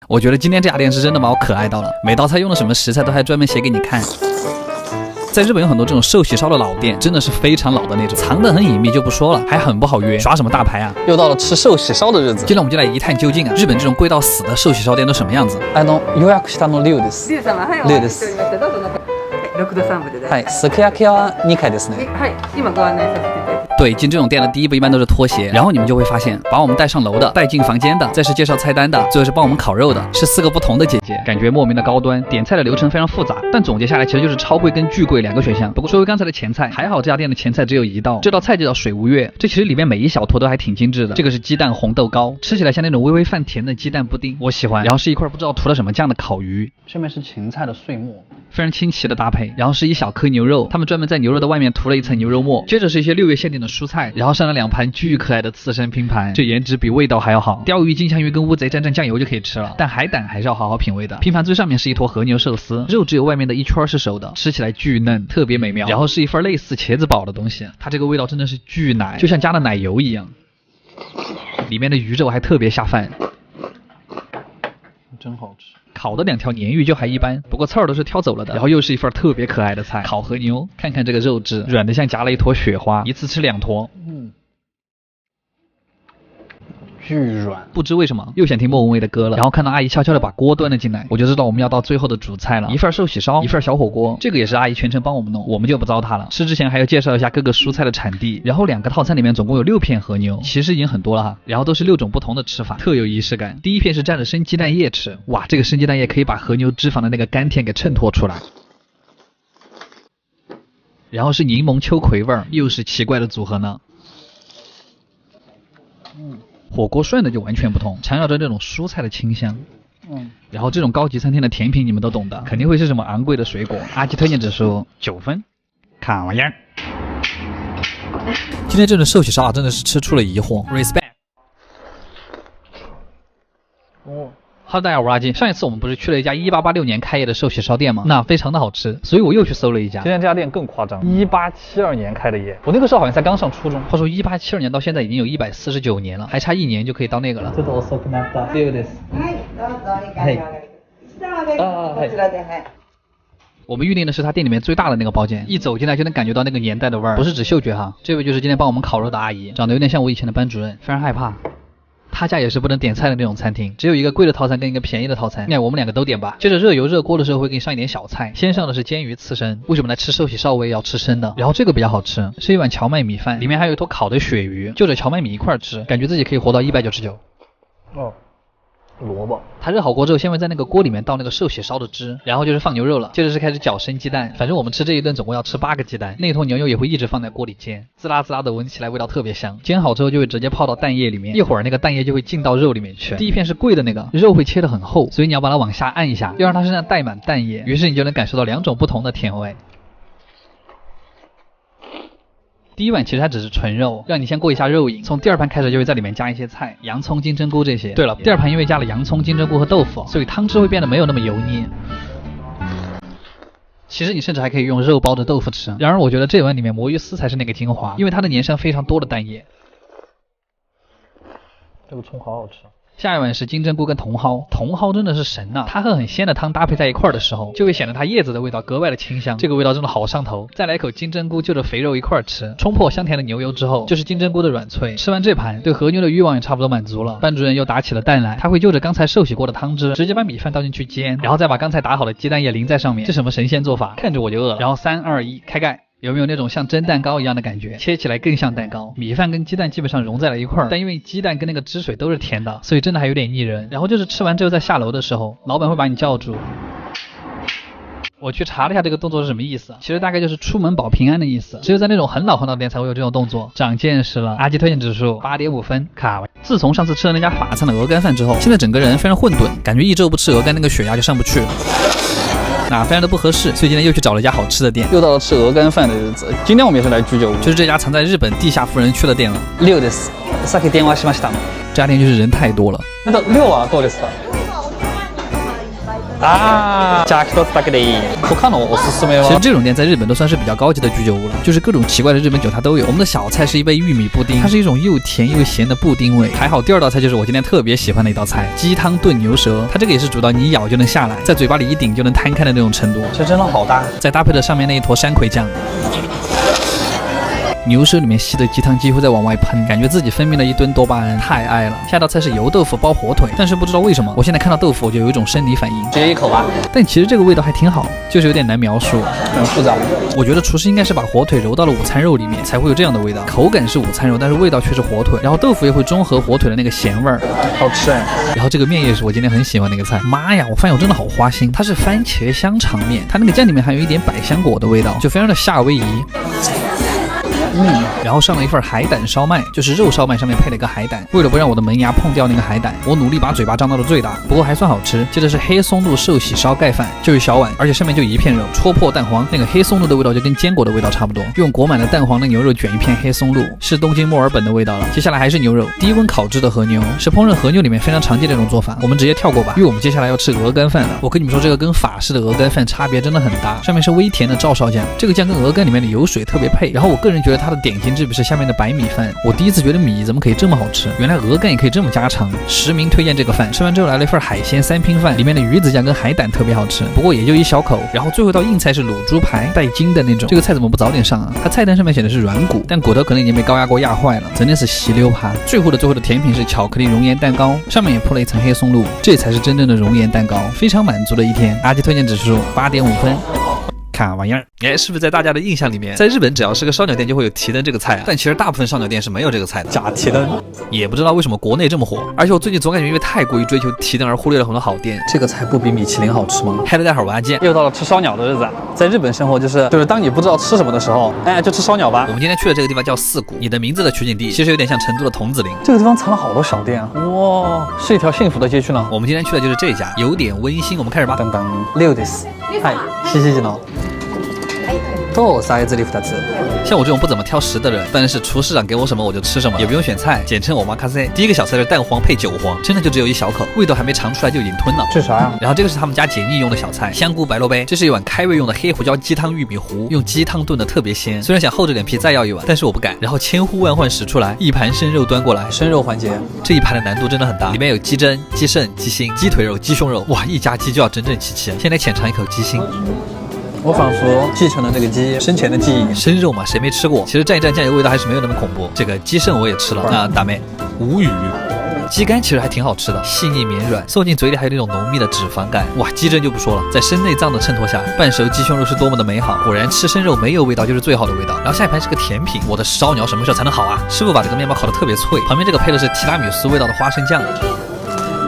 我觉得今天这家店是真的把我可爱到了，每道菜用的什么食材都还专门写给你看。在日本有很多这种寿喜烧的老店，真的是非常老的那种，藏得很隐秘就不说了，还很不好约，耍什么大牌啊？又到了吃寿喜烧的日子，今天我们就来一探究竟啊！日本这种贵到死的寿喜烧店都什么样子？予約したの龍です。龍様、はい、お待ちしておりました。どうぞ中。6度3分で大丈夫。はい、すき焼きは2回ですね。はい、今ご案内させていただきます。对，进这种店的第一步一般都是脱鞋，然后你们就会发现，把我们带上楼的、带进房间的，再是介绍菜单的，最后是帮我们烤肉的，是4个不同的姐姐，感觉莫名的高端。点菜的流程非常复杂，但总结下来其实就是超贵跟巨贵2个选项。不过说回刚才的前菜，还好这家店的前菜只有1道，这道菜就叫水无月。这其实里面每一小坨都还挺精致的。这个是鸡蛋红豆糕，吃起来像那种微微泛甜的鸡蛋布丁，我喜欢。然后是一块不知道涂了什么酱的烤鱼，上面是芹菜的碎末，非常清奇的搭配。然后是一小颗牛肉，他们专门在牛肉的外面涂了一层牛肉末。接着是一些6月限定的蔬菜，然后上了2盘巨可爱的刺身拼盘，这颜值比味道还要好。鲷鱼、金枪鱼跟乌贼蘸酱油就可以吃了，但海胆还是要好好品味的。拼盘最上面是一坨和牛寿司，肉只有外面的一圈是熟的，吃起来巨嫩，特别美妙。然后是一份类似茄子煲的东西，它这个味道真的是巨奶，就像加了奶油一样。里面的鱼肉还特别下饭，真好吃。烤的2条鲶鱼就还一般，不过刺儿都是挑走了的。然后又是一份特别可爱的菜，烤和牛，看看这个肉质，软的像夹了一坨雪花，一次吃2坨。巨软，不知为什么又想听莫文蔚的歌了。然后看到阿姨悄悄的把锅端了进来，我就知道我们要到最后的主菜了，一份寿喜烧，一份小火锅。这个也是阿姨全程帮我们弄，我们就不糟蹋了。吃之前还要介绍一下各个蔬菜的产地，然后2个套餐里面总共有6片和牛，其实已经很多了哈。然后都是6种不同的吃法，特有仪式感。第一片是蘸着生鸡蛋液吃，哇，这个生鸡蛋液可以把和牛脂肪的那个甘甜给衬托出来。然后是柠檬秋葵味儿，又是奇怪的组合呢。火锅涮的就完全不同，缠绕着这种蔬菜的清香。然后这种高级餐厅的甜品你们都懂的，肯定会是什么昂贵的水果。阿基推荐指数9分，看玩意儿。今天这顿寿喜烧啊，真的是吃出了疑惑 ，respect。Hello， 大家好，我是阿金。上一次我们不是去了一家1886年开业的寿喜烧店吗？那非常的好吃，所以我又去搜了一家。今天这家店更夸张，1872年开的业，我那个时候好像才刚上初中。话说1872年到现在已经有149年了，还差1年就可以到那个了。ちょっと遅くなったようです。はい、どうぞお願いします。下までこちらで、はい。我们预定的是他店里面最大的那个包间，一走进来就能感觉到那个年代的味儿，不是指嗅觉哈。这位就是今天帮我们烤肉的阿姨，长得有点像我以前的班主任，非常害怕。他家也是不能点菜的那种餐厅，只有一个贵的套餐跟一个便宜的套餐。那我们2个都点吧。接着热油热锅的时候会给你上一点小菜，先上的是煎鱼刺身。为什么来吃寿喜烧我也要吃生的？然后这个比较好吃，是一碗荞麦米饭，里面还有一坨烤的鳕鱼，就着荞麦米一块吃，感觉自己可以活到199。萝卜，它热好锅之后，先会在那个锅里面倒那个寿喜烧的汁，然后就是放牛肉了，接着是开始搅生鸡蛋。反正我们吃这一顿总共要吃8个鸡蛋，那坨牛肉也会一直放在锅里煎，滋啦滋啦的，闻起来味道特别香。煎好之后就会直接泡到蛋液里面，一会儿那个蛋液就会进到肉里面去。第一片是贵的那个，肉会切得很厚，所以你要把它往下按一下，要让它身上带满蛋液，于是你就能感受到2种不同的甜味。第一碗其实它只是纯肉，让你先过一下肉瘾。从第2盘开始就会在里面加一些菜，洋葱、金针菇这些。对了，第2盘因为加了洋葱、金针菇和豆腐，所以汤汁会变得没有那么油腻。其实你甚至还可以用肉包着豆腐吃。然而我觉得这碗里面魔芋丝才是那个精华，因为它能粘上非常多的蛋液。这个葱好好吃。下一碗是金针菇跟茼蒿，茼蒿真的是神啊！它和很鲜的汤搭配在一块儿的时候，就会显得它叶子的味道格外的清香，这个味道真的好上头。再来一口金针菇就着肥肉一块儿吃，冲破香甜的牛油之后，就是金针菇的软脆。吃完这盘，对和牛的欲望也差不多满足了。班主任又打起了蛋来，他会就着刚才寿喜过的汤汁，直接把米饭倒进去煎，然后再把刚才打好的鸡蛋液淋在上面，这什么神仙做法？看着我就饿了。然后3、2、1，开盖。有没有那种像蒸蛋糕一样的感觉？切起来更像蛋糕，米饭跟鸡蛋基本上融在了一块儿，但因为鸡蛋跟那个汁水都是甜的，所以真的还有点腻人。然后就是吃完之后在下楼的时候，老板会把你叫住。我去查了一下这个动作是什么意思，其实大概就是出门保平安的意思，只有在那种很老的店才会有这种动作，长见识了。阿基推荐指数8.5分，卡完。自从上次吃了那家法餐的鹅肝饭之后，现在整个人非常混沌，感觉一周不吃鹅肝那个血压就上不去了。那非常的不合适，所以今天又去找了一家好吃的店。又到了吃鹅肝饭的日子。今天我们也是来居酒屋，就是这家藏在日本地下富人区的店了。6です。さっき電話しました。这家店就是人太多了。那6はどうですか？啊，加克多斯大概的，我看了，我是没有。其实这种店在日本都算是比较高级的居酒屋了，就是各种奇怪的日本酒它都有。我们的小菜是一杯玉米布丁，它是一种又甜又咸的布丁味。还好第二道菜就是我今天特别喜欢的一道菜，鸡汤炖牛舌，它这个也是煮到你一咬就能下来，在嘴巴里一顶就能摊开的那种程度。这真的好大，再搭配着上面那一坨山葵酱。牛舌里面吸的鸡汤几乎在往外喷，感觉自己分泌了一吨多巴胺，太爱了。下道菜是油豆腐包火腿，但是不知道为什么，我现在看到豆腐我就有一种生理反应。直接一口吧。但其实这个味道还挺好，就是有点难描述，很复杂。我觉得厨师应该是把火腿揉到了午餐肉里面，才会有这样的味道。口感是午餐肉，但是味道却是火腿，然后豆腐也会中和火腿的那个咸味儿，好吃哎。然后这个面也是我今天很喜欢的一个菜。妈呀，我发现我真的好花心，它是番茄香肠面，它那个酱里面还有一点百香果的味道，就非常的夏威夷。然后上了一份海胆烧麦，就是肉烧麦上面配了一个海胆。为了不让我的门牙碰掉那个海胆，我努力把嘴巴张到了最大，不过还算好吃。接着是黑松露寿喜烧盖饭，就一小碗，而且上面就一片肉，戳破蛋黄，那个黑松露的味道就跟坚果的味道差不多。用裹满了蛋黄的牛肉卷一片黑松露，是东京墨尔本的味道了。接下来还是牛肉，低温烤制的和牛，是烹饪和牛里面非常常见的一种做法，我们直接跳过吧，因为我们接下来要吃鹅肝饭了。我跟你们说，这个跟法式的鹅肝饭差别真的很大，上面是微甜的照烧酱，这个酱跟鹅肝里面的油水特别配。然后我个人觉得它的点心之笔是下面的白米饭，我第一次觉得米怎么可以这么好吃，原来鹅肝也可以这么家常，实名推荐这个饭。吃完之后来了一份海鲜三拼饭，里面的鱼子酱跟海胆特别好吃，不过也就一小口。然后最后一道硬菜是卤猪排，带筋的那种，这个菜怎么不早点上啊？它菜单上面写的是软骨，但骨头可能已经被高压锅压坏了，真的是稀溜趴。最后的甜品是巧克力熔岩蛋糕，上面也铺了一层黑松露，这才是真正的熔岩蛋糕，非常满足的一天。阿基推荐指数8.5分。看玩意儿，哎，是不是在大家的印象里面，在日本只要是个烧鸟店就会有提灯这个菜啊？但其实大部分烧鸟店是没有这个菜的。假提灯，也不知道为什么国内这么火，而且我最近总感觉因为太过于追求提灯而忽略了很多好店。这个菜不比米其林好吃吗？嗨，大家好，我阿健，又到了吃烧鸟的日子。在日本生活就是当你不知道吃什么的时候，哎，就吃烧鸟吧。我们今天去的这个地方叫四谷，你的名字的取景地其实有点像成都的桐梓林。这个地方藏了好多小店啊，哇，是一条幸福的街区呢。我们今天去的就是这家，有点温馨。我们开始吧。等等，6です。はい、谢谢呢。とサイズリフ2つ。像我这种不怎么挑食的人，当然是厨师长给我什么我就吃什么，也不用选菜，简称我妈咖塞。第一个小菜是蛋黄配韭黄，真的就只有一小口，味道还没尝出来就已经吞了。这啥呀？然后这个是他们家解腻用的小菜，香菇白萝卜。这是一碗开胃用的黑胡椒鸡汤玉米糊，用鸡汤炖的特别鲜。虽然想厚着脸皮再要一碗，但是我不敢。然后千呼万唤始出来，一盘生肉端过来。生肉环节，这一盘的难度真的很大，里面有鸡胗、鸡肾、鸡心、鸡腿肉、鸡胸肉，哇，一夹鸡就要整整齐齐。先来浅尝一口鸡心。我仿佛继承了这个鸡生前的记忆。生肉嘛，谁没吃过？其实蘸一蘸酱油，味道还是没有那么恐怖。这个鸡肾我也吃了，那大妹无语。鸡肝其实还挺好吃的，细腻绵软，送进嘴里还有那种浓密的脂肪感。哇，鸡胗就不说了，在生内脏的衬托下，半熟鸡胸肉是多么的美好。果然吃生肉没有味道就是最好的味道。然后下一盘是个甜品，我的烧鸟什么时候才能好啊？师傅把这个面包烤得特别脆，旁边这个配的是提拉米苏味道的花生酱，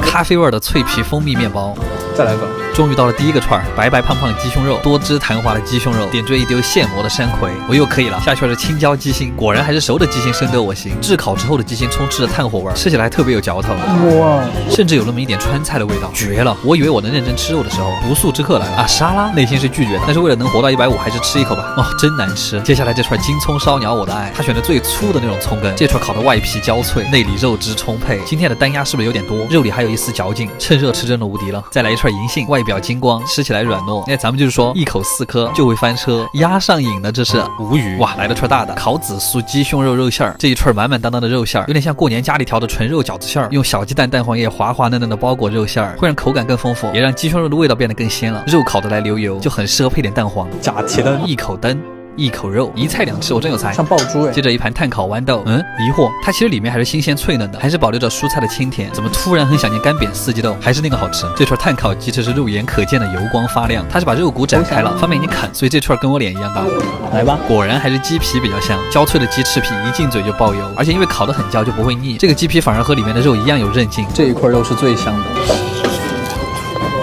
咖啡味的脆皮蜂蜜面包。再来个。终于到了第一个串儿，白白胖胖的鸡胸肉，多汁弹滑的鸡胸肉，点缀一丢现磨的山葵，我又可以了。下去是青椒鸡心，果然还是熟的鸡心深得我心，炙烤之后的鸡心充斥着炭火味，吃起来特别有嚼头，哇，甚至有那么一点川菜的味道，绝了！我以为我能认真吃肉的时候，不速之客来了啊！沙拉，内心是拒绝的，但是为了能活到150，还是吃一口吧。哦，真难吃。接下来这串金葱烧鸟，我的爱，他选的最粗的那种葱根，这串烤的外皮焦脆，内里肉汁充沛。今天的单压是不是有点多？肉里还有一丝嚼劲，趁热吃真的无敌了。再来一串银杏，外表金光，吃起来软糯。那咱们就是说，一口4颗就会翻车，压上瘾的这是无语。哇，来了串大的，烤紫苏鸡胸肉肉馅儿，这一串满满当当的肉馅儿，有点像过年家里调的纯肉饺子馅儿，用小鸡蛋、蛋黄液滑滑嫩嫩的包裹肉馅儿，会让口感更丰富，也让鸡胸肉的味道变得更鲜了。肉烤得来流油，就很适合配点蛋黄。假提灯，一口灯。一口肉，一菜两吃，我真有才，像爆珠哎！接着一盘炭烤豌豆，疑惑，它其实里面还是新鲜脆嫩的，还是保留着蔬菜的清甜，怎么突然很想念干煸四季豆？还是那个好吃。这串炭烤鸡翅是肉眼可见的油光发亮，它是把肉骨展开了，方便你啃，所以这串跟我脸一样大。来吧，果然还是鸡皮比较香，焦脆的鸡翅皮一进嘴就爆油，而且因为烤得很焦就不会腻，这个鸡皮反而和里面的肉一样有韧劲。这一块肉是最香的。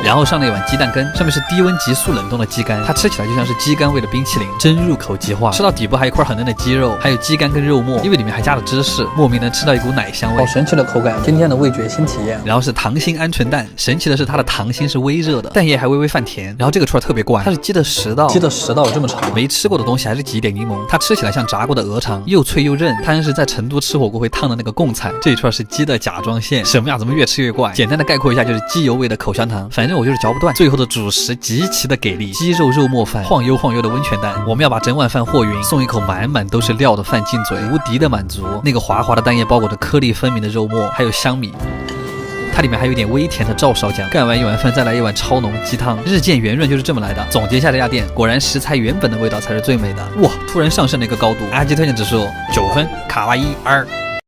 然后上了一碗鸡蛋羹，上面是低温急速冷冻的鸡肝，它吃起来就像是鸡肝味的冰淇淋，真入口即化。吃到底部还有一块很嫩的鸡肉，还有鸡肝跟肉末，因为里面还加了芝士，莫名能吃到一股奶香味，好神奇的口感。今天的味觉新体验。然后是溏心鹌鹑蛋，神奇的是它的溏心是微热的，蛋液还微微泛甜。然后这个串特别怪，它是鸡的食道，鸡的食道有这么长，没吃过的东西还是挤一点柠檬，它吃起来像炸过的鹅肠，又脆又韧，它像是在成都吃火锅会烫的那个贡菜。这一串是鸡的甲状腺，什么呀？怎么越吃越怪？简单的概括一下就是鸡油味的口香糖，反正我我就是嚼不断。最后的主食极其的给力，鸡肉肉末饭，晃悠晃悠的温泉蛋。我们要把整碗饭和匀，送一口满满都是料的饭进嘴，无敌的满足。那个滑滑的蛋液包裹着颗粒分明的肉末，还有香米。它里面还有点微甜的照烧酱。干完一碗饭，再来一碗超浓鸡汤。日渐圆润就是这么来的。总结一下这家店，果然食材原本的味道才是最美的。哇，突然上升了一个高度。阿基推荐指数9分，卡哇伊2。